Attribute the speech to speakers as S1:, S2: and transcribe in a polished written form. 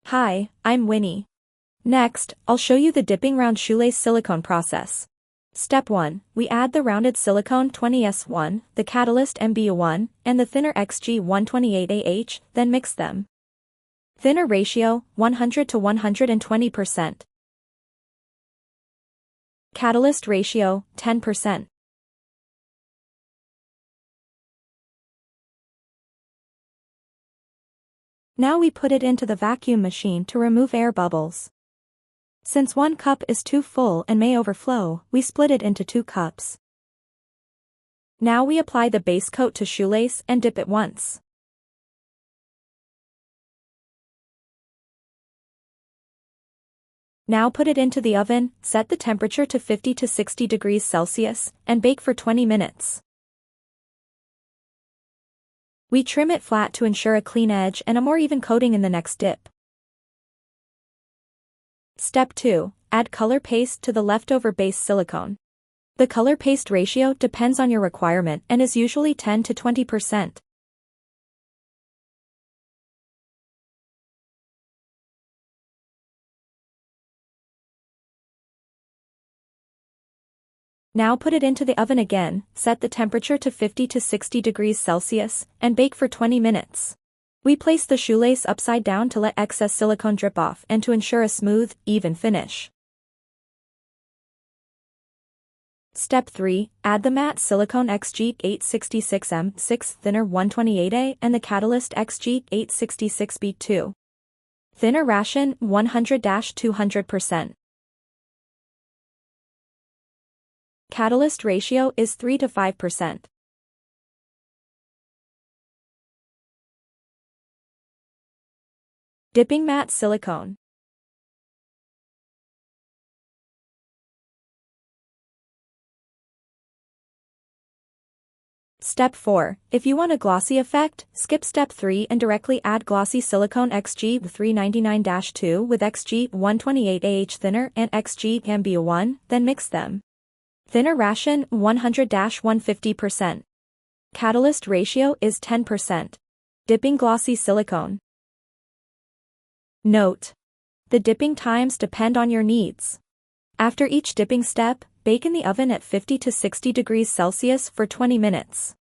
S1: Hi, I'm Winnie. Next, I'll show you the dipping round shoelace silicone process. Step 1. We add the rounded silicone 20S1, the catalyst MBU1, and the thinner XG128AH, then mix them. Thinner ratio, 100 to 120%. Catalyst ratio, 10%. Now we put it into the vacuum machine to remove air bubbles. Since one cup is too full and may overflow, we split it into 2 cups. Now we apply the base coat to shoelace and dip it once. Now put it into the oven, set the temperature to 50 to 60 degrees Celsius, and bake for 20 minutes. We trim it flat to ensure a clean edge and a more even coating in the next dip. Step 2. Add color paste to the leftover base silicone. The color paste ratio depends on your requirement and is usually 10 to 20%. Now put it into the oven again, set the temperature to 50 to 60 degrees Celsius, and bake for 20 minutes. We place the shoelace upside down to let excess silicone drip off and to ensure a smooth, even finish. Step 3. Add the matte silicone XG866M6 thinner 128A and the catalyst XG866B2. Thinner ration 100-200%. Catalyst ratio is 3 to 5%. Dipping matte silicone. Step 4. If you want a glossy effect, skip step 3 and directly add glossy silicone XG399-2 with XG128AH thinner and XG-MBU1, then mix them. Thinner ration 100-150%. Catalyst ratio is 10%. Dipping glossy silicone. Note: the dipping times depend on your needs. After each dipping step, bake in the oven at 50 to 60 degrees Celsius for 20 minutes.